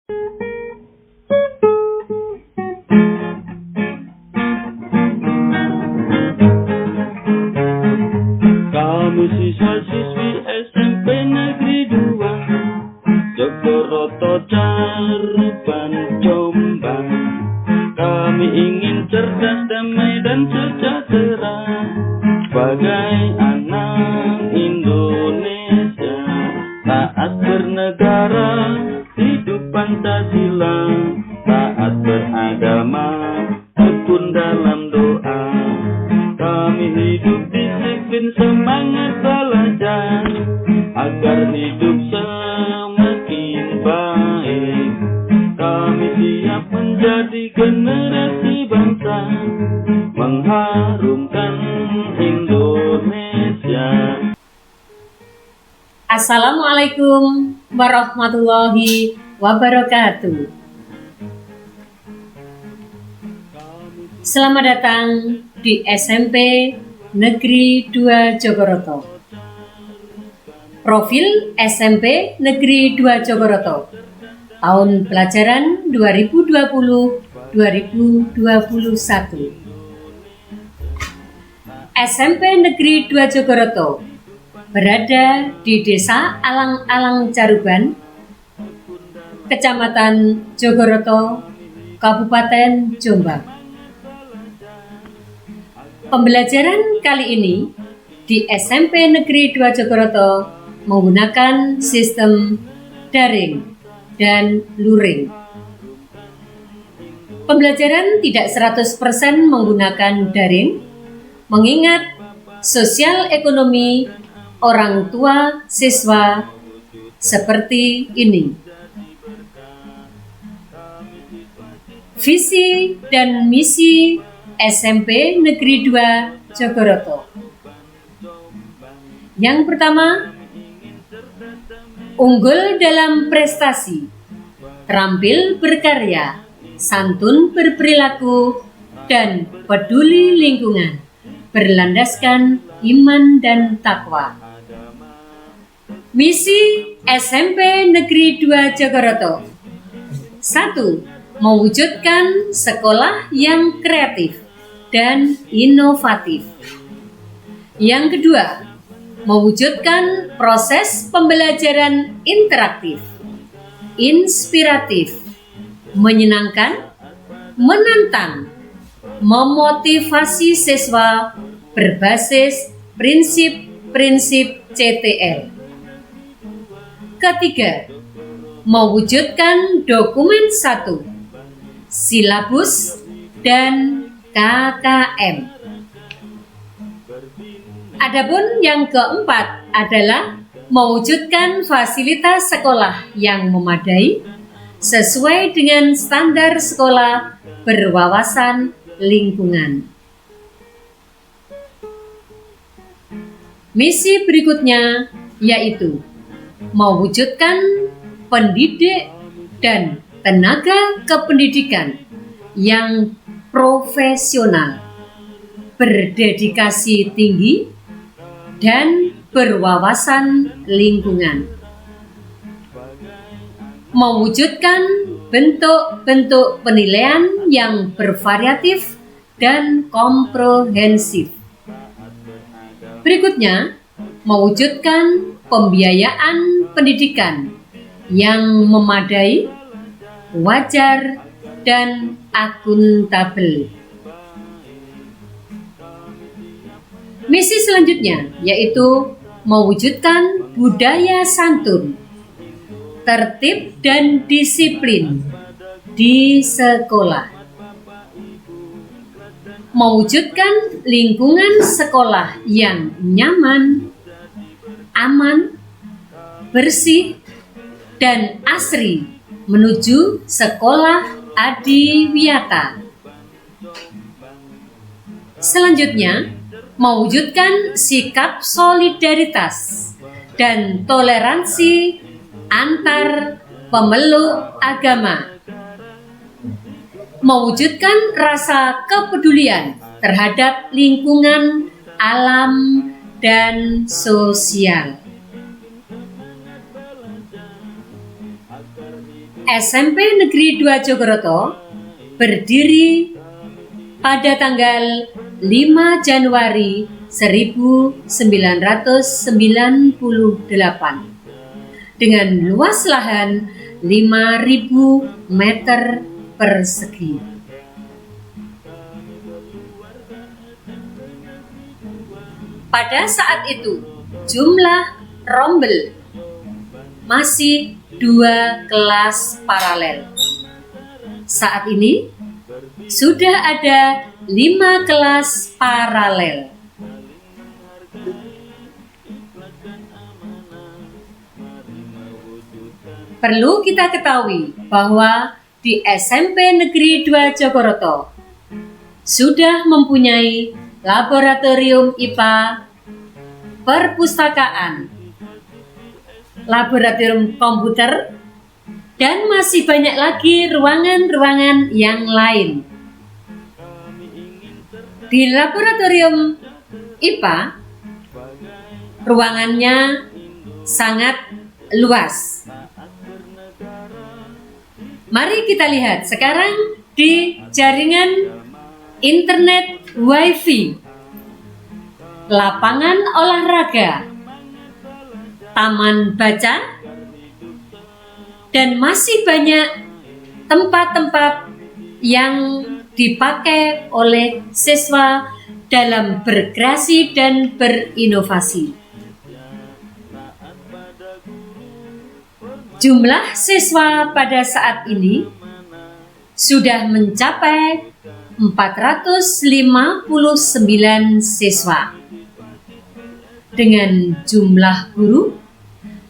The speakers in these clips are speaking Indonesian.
Kami siswa-siswi SMP Negeri 2 Jogoroto Caruban Jombang. Kami ingin cerdas, damai dan sejahtera sebagai anak Indonesia. Taat bernegara, hidup Pancasila. Taat beragama, tekun dalam doa. Kami hidup disiplin, semangat belajar agar hidup semakin baik. Kami siap menjadi generasi bangsa, mengharumkan Indonesia. Assalamualaikum warahmatullahi wabarakatuh. Selamat datang di SMP Negeri 2 Jogoroto. Profil SMP Negeri 2 Jogoroto tahun pelajaran 2020-2021. SMP Negeri 2 Jogoroto berada di Desa Alang-Alang Caruban, Kecamatan Jogoroto, Kabupaten Jombang. Pembelajaran kali ini di SMP Negeri 2 Jogoroto menggunakan sistem daring dan luring. Pembelajaran tidak 100% menggunakan daring, mengingat sosial ekonomi orang tua siswa seperti ini. Visi dan misi SMP Negeri 2 Jogoroto. Yang pertama, unggul dalam prestasi, terampil berkarya, santun berperilaku, dan peduli lingkungan, berlandaskan iman dan takwa. Misi SMP Negeri 2 Jogoroto. 1. Mewujudkan sekolah yang kreatif dan inovatif. Yang kedua, mewujudkan proses pembelajaran interaktif, inspiratif, menyenangkan, menantang, memotivasi siswa berbasis prinsip-prinsip CTL. Ketiga, mewujudkan dokumen 1, silabus dan KKM. Adapun yang keempat adalah mewujudkan fasilitas sekolah yang memadai sesuai dengan standar sekolah berwawasan lingkungan. Misi berikutnya yaitu mewujudkan pendidik dan tenaga kependidikan yang profesional, berdedikasi tinggi, dan berwawasan lingkungan. Mewujudkan bentuk-bentuk penilaian yang bervariatif dan komprehensif. Berikutnya, mewujudkan pembiayaan pendidikan yang memadai, wajar, dan akuntabel. Misi selanjutnya yaitu mewujudkan budaya santun, tertib dan disiplin di sekolah. Mewujudkan lingkungan sekolah yang nyaman, aman, bersih, dan asri menuju sekolah adiwiyata. Selanjutnya, mewujudkan sikap solidaritas dan toleransi antar pemeluk agama. Mewujudkan rasa kepedulian terhadap lingkungan, alam, dan sosial. SMP Negeri 2 Jogoroto berdiri pada tanggal 5 Januari 1998 dengan luas lahan 5.000 meter persegi. Pada saat itu, jumlah rombel masih 2 kelas paralel. Saat ini, sudah ada 5 kelas paralel. Perlu kita ketahui bahwa di SMP Negeri 2 Jogoroto sudah mempunyai laboratorium IPA, perpustakaan, laboratorium komputer, dan masih banyak lagi ruangan-ruangan yang lain. Di laboratorium IPA, ruangannya sangat luas. Mari kita lihat sekarang di jaringan internet WiFi, lapangan olahraga, taman baca, dan masih banyak tempat-tempat yang dipakai oleh siswa dalam berkreasi dan berinovasi. Jumlah siswa pada saat ini sudah mencapai 459 siswa dengan jumlah guru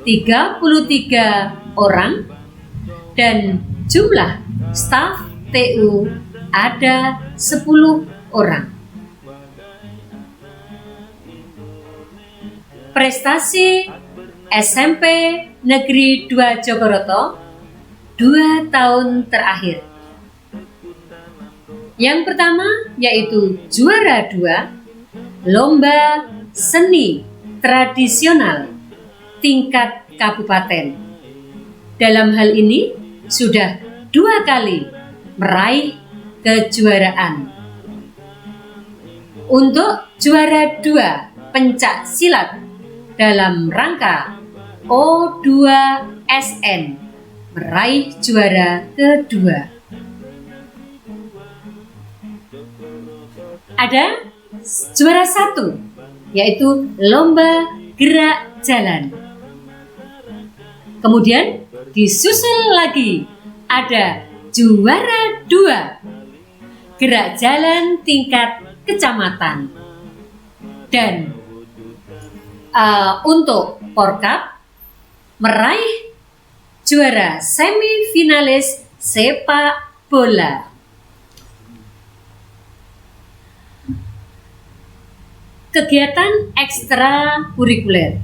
33 orang dan jumlah staf TU ada 10 orang. Prestasi SMP Negeri 2 Jogoroto 2 tahun terakhir. Yang pertama yaitu juara 2 Lomba Seni Tradisional tingkat kabupaten. Dalam hal ini sudah 2 kali meraih kejuaraan. Untuk juara 2 pencak silat dalam rangka O2SN meraih juara kedua. Ada juara 1 yaitu lomba gerak jalan. Kemudian disusul lagi ada juara 2 gerak jalan tingkat kecamatan. Dan untuk Porkap meraih juara semifinalis sepak bola. Kegiatan ekstrakurikuler.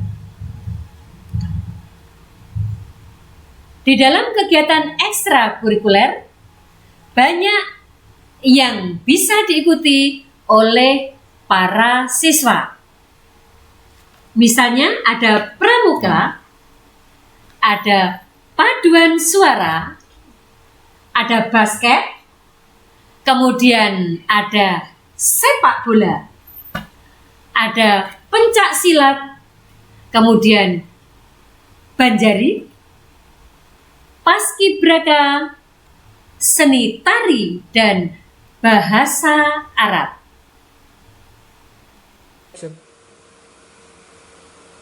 Di dalam kegiatan ekstrakurikuler banyak yang bisa diikuti oleh para siswa. Misalnya ada pramuka, ada paduan suara, ada basket, kemudian ada sepak bola, ada pencak silat, kemudian banjari, paskibraka, seni tari, dan bahasa Arab.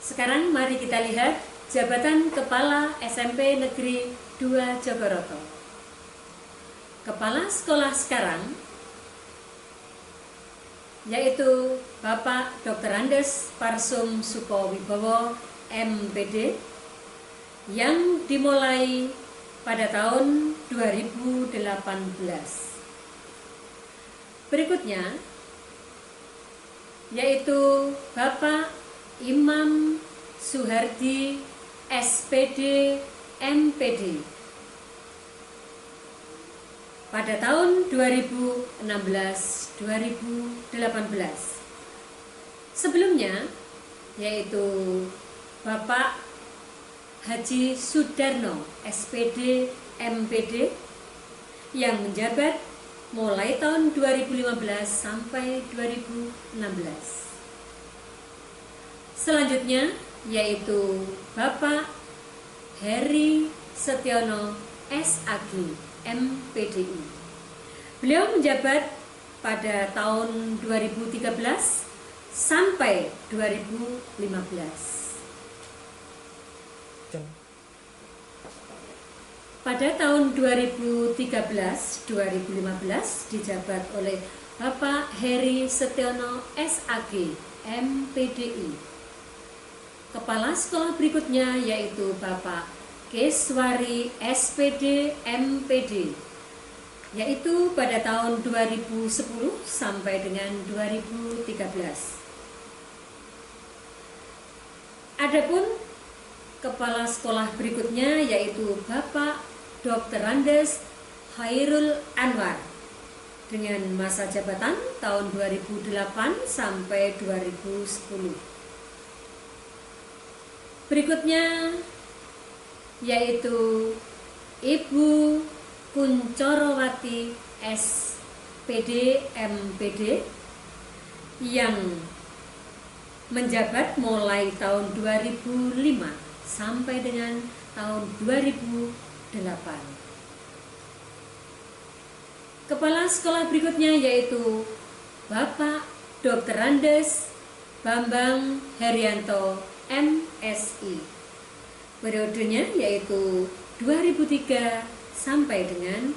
Sekarang mari kita lihat jabatan Kepala SMP Negeri 2 Jogoroto. Kepala sekolah sekarang yaitu Bapak Dr. Andes Parsum Sukowibowo MPD yang dimulai pada tahun 2018. Berikutnya yaitu Bapak Imam Suhardi SPD MPD pada tahun 2016-2018. Sebelumnya yaitu Bapak Haji Sudarno SPD MPD yang menjabat mulai tahun 2015 sampai 2016. Selanjutnya yaitu Bapak Heri Setiono SAG MPDI. Beliau menjabat pada tahun 2013 sampai 2015. Pada tahun 2013-2015 dijabat oleh Bapak Heri Setiono SAG MPDI. Kepala sekolah berikutnya yaitu Bapak Keswari SPD MPD, yaitu pada tahun 2010 sampai dengan 2013. Adapun kepala sekolah berikutnya yaitu Bapak Dr. Andes Hairul Anwar dengan masa jabatan tahun 2008 sampai 2010. Berikutnya yaitu Ibu Kuncorowati SPD MPD yang menjabat mulai tahun 2005 sampai dengan tahun 2008. Kepala sekolah berikutnya yaitu Bapak Dr. Andes Bambang Herianto MSI. Periodenya yaitu 2003 sampai dengan.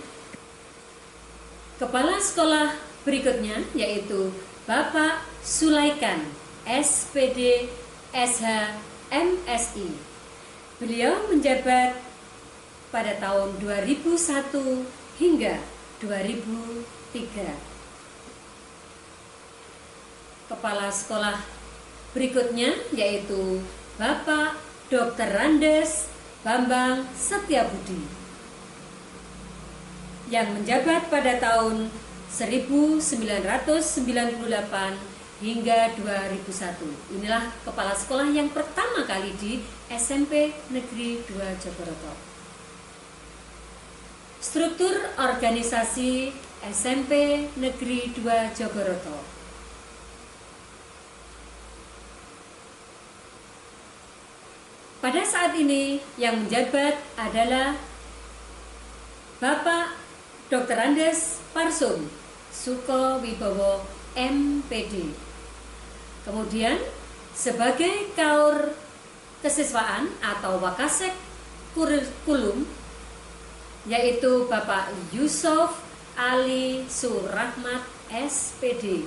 Kepala sekolah berikutnya yaitu Bapak Sulaikan SPD SH MSI. Beliau menjabat pada tahun 2001 hingga 2003. Kepala sekolah berikutnya yaitu Bapak Dr. Andes Bambang Setiabudi yang menjabat pada tahun 1998 hingga 2001. Inilah kepala sekolah yang pertama kali di SMP Negeri 2 Jogoroto. Struktur organisasi SMP Negeri 2 Jogoroto. Pada saat ini yang menjabat adalah Bapak Dr. Andes Parsum Suko Wibowo MPD. Kemudian sebagai kaur kesiswaan atau wakasek kurikulum yaitu Bapak Yusuf Ali Surahmat SPD.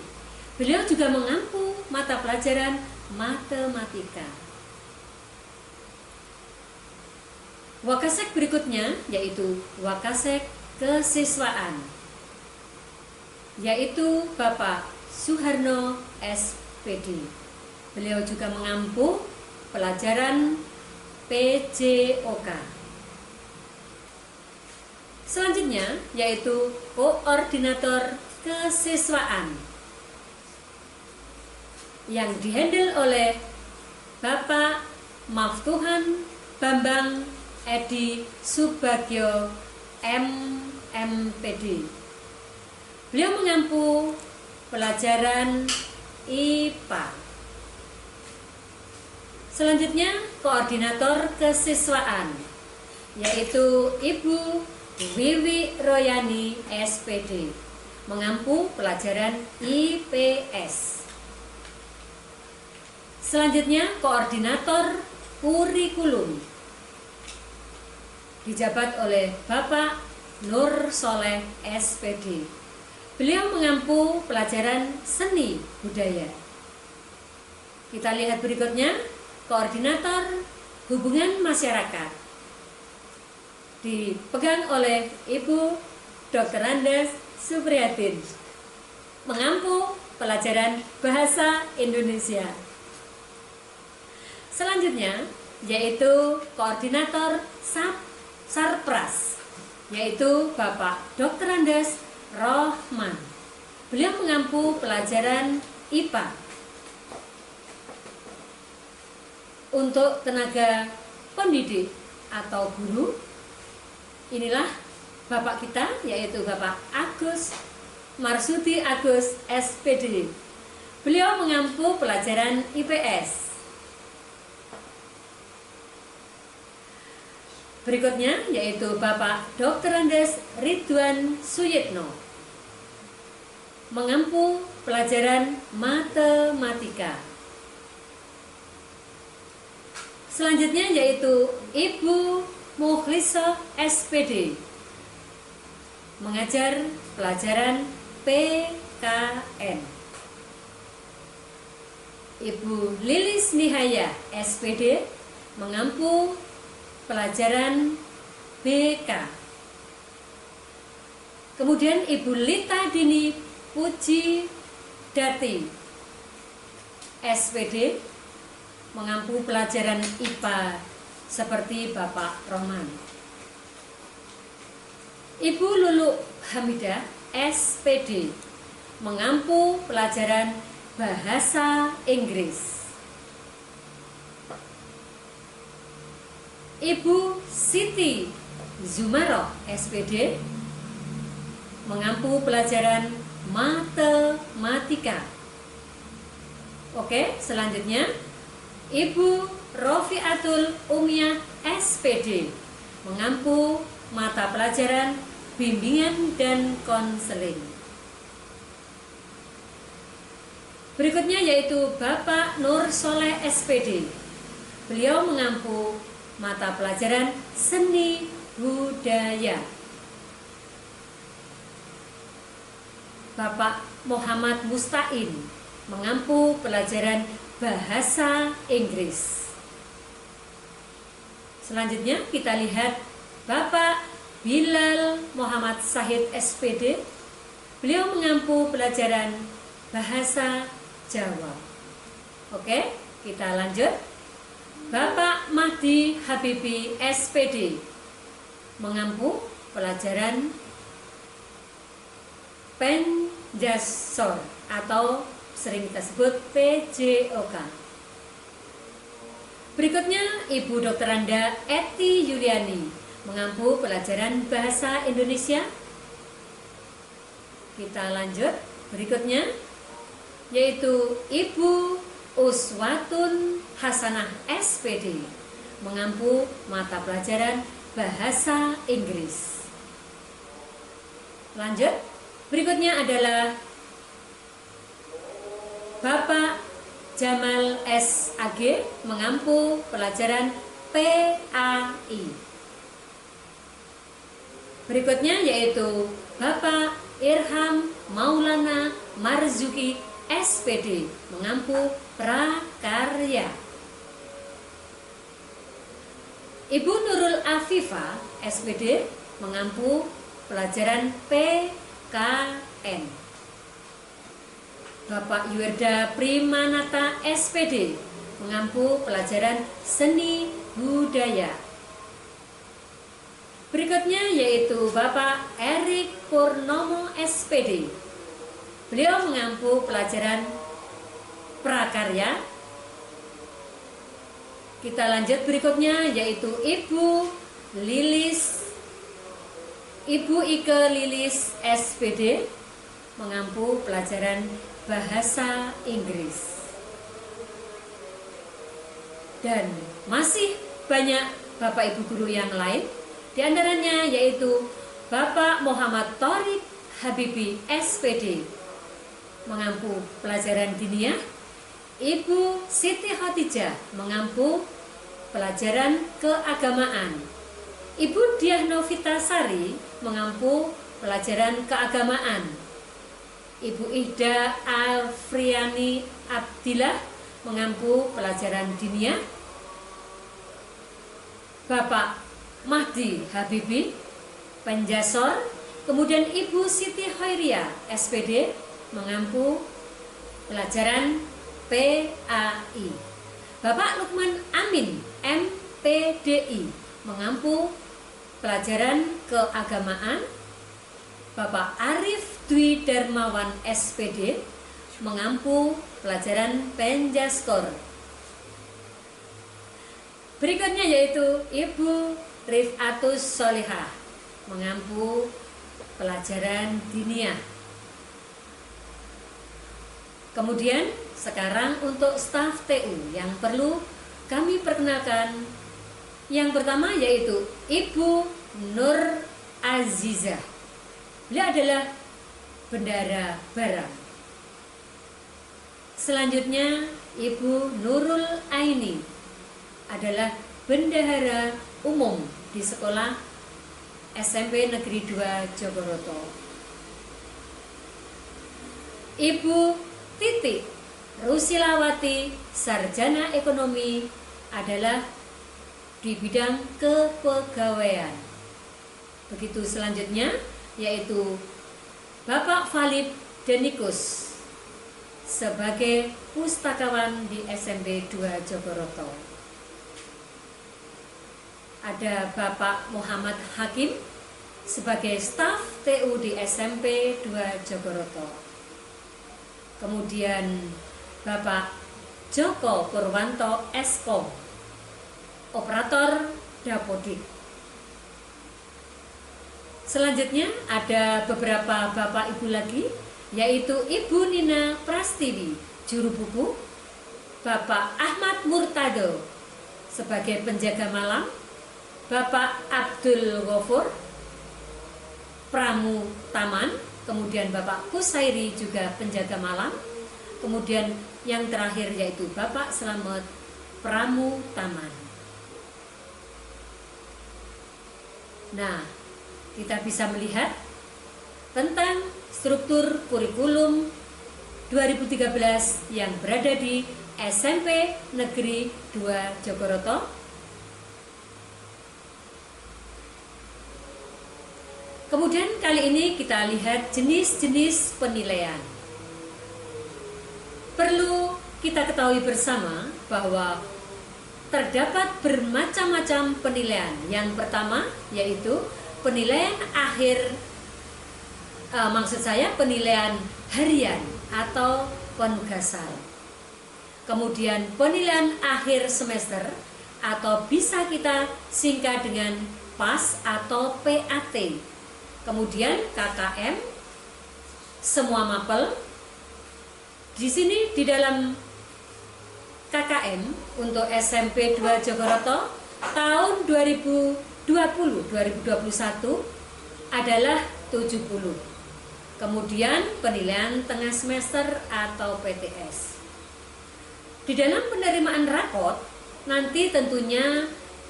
Beliau juga mengampu mata pelajaran matematika. Wakasek berikutnya yaitu wakasek kesiswaan yaitu Bapak Suharno SPD. Beliau juga mengampu pelajaran PJOK. Selanjutnya yaitu koordinator kesiswaan yang dihandle oleh Bapak Maftuhan Bambang Edi Subagio MMPD. Beliau mengampu pelajaran IPA. Selanjutnya koordinator kesiswaan yaitu Ibu Wiwi Royani SPD mengampu pelajaran IPS. Selanjutnya koordinator kurikulum dijabat oleh Bapak Nur Soleh SPD. Beliau mengampu pelajaran seni budaya. Kita lihat berikutnya, koordinator hubungan masyarakat dipegang oleh Ibu Dr. Andes Supriyatin, mengampu pelajaran bahasa Indonesia. Selanjutnya yaitu koordinator Sarpras, yaitu Bapak Dr. Andes Rohman. Beliau mengampu pelajaran IPA. Untuk tenaga pendidik atau guru inilah Bapak kita, yaitu Bapak Agus Marsudi Agus SPD. Beliau mengampu pelajaran IPS. Berikutnya yaitu Bapak Dr. Andes Ridwan Suyitno, mengampu pelajaran matematika. Selanjutnya yaitu Ibu Mukhlisah SPD, mengajar pelajaran PKN. Ibu Lilis Nihaya SPD, mengampu pelajaran BK. Kemudian Ibu Lita Dini Puji Dati SPD, mengampu pelajaran IPA seperti Bapak Rohman. Ibu Lulu Hamidah SPD, mengampu pelajaran bahasa Inggris. Ibu Siti Zumaroh SPD, mengampu pelajaran matematika. Oke, selanjutnya Ibu Rofiatul Umiyah SPD, mengampu mata pelajaran bimbingan dan konseling. Berikutnya yaitu Bapak Nur Soleh SPD. Beliau mengampu mata pelajaran seni budaya. Bapak Muhammad Mustain mengampu pelajaran bahasa Inggris. Selanjutnya kita lihat Bapak Bilal Muhammad Sahid SPD. Beliau mengampu pelajaran bahasa Jawa. Oke, kita lanjut. Bapak Mahdi Habibi SPD, mengampu pelajaran Penjasor atau sering kita sebut PJOK. Berikutnya Ibu Dr. Anda Eti Yuliani, mengampu pelajaran bahasa Indonesia. Kita lanjut. Berikutnya yaitu Ibu Uswatun Hasanah SPD, mengampu mata pelajaran bahasa Inggris. Lanjut. Berikutnya adalah Bapak Jamal SAG, mengampu pelajaran PAI. Berikutnya yaitu Bapak Irham Maulana Marzuki SPD, mengampu prakarya. Ibu Nurul Afifah SPD, mengampu pelajaran PKN. Bapak Yuerda Primanata SPD, mengampu pelajaran seni budaya. Berikutnya yaitu Bapak Erik Purnomo SPD. Beliau mengampu pelajaran prakarya. Kita lanjut berikutnya yaitu Ibu Ike Lilis SPD, mengampu pelajaran bahasa Inggris. Dan masih banyak Bapak Ibu guru yang lain, di antaranya yaitu Bapak Muhammad Thorik Habibi SPD, mengampu pelajaran diniyah. Ibu Siti Khotijah mengampu pelajaran keagamaan. Ibu Diah Novitasari mengampu pelajaran keagamaan. Ibu Ihda Alfriani Abdillah mengampu pelajaran diniyah. Bapak Mahdi Habibi Penjasor, kemudian Ibu Siti Khairiyah SPD mengampu pelajaran PAI. Bapak Lukman Amin MPDI mengampu pelajaran keagamaan. Bapak Arif Dwi Darmawan SPD mengampu pelajaran Penjaskor. Berikutnya yaitu Ibu Rifatus Solihah mengampu pelajaran diniyah. Kemudian sekarang untuk staf TU yang perlu kami perkenalkan, yang pertama yaitu Ibu Nur Azizah. Beliau adalah bendara barang. Selanjutnya Ibu Nurul Aini adalah bendahara umum di sekolah SMP Negeri 2 Jogoroto. Ibu Titi Rusilawati, sarjana ekonomi, adalah di bidang kepegawaian. Begitu selanjutnya yaitu Bapak Valid Denikus sebagai pustakawan di SMP 2 Jogoroto. Ada Bapak Muhammad Hakim sebagai staf TU di SMP 2 Jogoroto. Kemudian Bapak Joko Purwanto Eskom, operator Dapodik. Selanjutnya ada beberapa Bapak Ibu lagi, yaitu Ibu Nina Prastiwi, juru buku, Bapak Ahmad Murtado sebagai penjaga malam, Bapak Abdul Ghafur Pramu Taman, kemudian Bapak Kusairi juga penjaga malam, kemudian yang terakhir yaitu Bapak Slamet Pramu Taman. Nah, kita bisa melihat tentang struktur kurikulum 2013 yang berada di SMP Negeri 2 Jogoroto. Kemudian kali ini kita lihat jenis-jenis penilaian. Perlu kita ketahui bersama bahwa terdapat bermacam-macam penilaian. Yang pertama yaitu penilaian akhir, maksud saya penilaian harian atau penugasan. Kemudian penilaian akhir semester atau bisa kita singkat dengan PAS atau PAT. Kemudian KKM, semua mapel. Di sini di dalam KKM untuk SMP 2 Jogoroto tahun 2020-2021 adalah 70. Kemudian penilaian tengah semester atau PTS. Di dalam penerimaan rapot nanti tentunya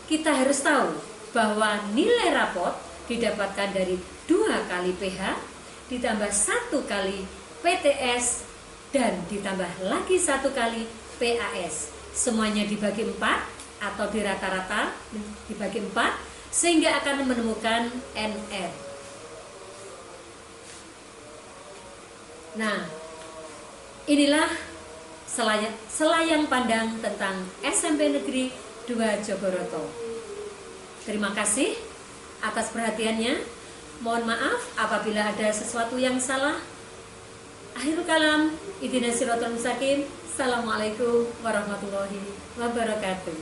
kita harus tahu bahwa nilai rapot didapatkan dari 2 kali PH ditambah 1 kali PTS dan ditambah lagi 1 kali PAS. Semuanya dibagi 4 atau di rata-rata dibagi 4 sehingga akan menemukan NR. Nah, inilah selayang pandang tentang SMP Negeri 2 Jogoroto. Terima kasih atas perhatiannya. Mohon maaf apabila ada sesuatu yang salah. Akhirul kalam, ihdinas siratal mustaqim. Assalamualaikum warahmatullahi wabarakatuh.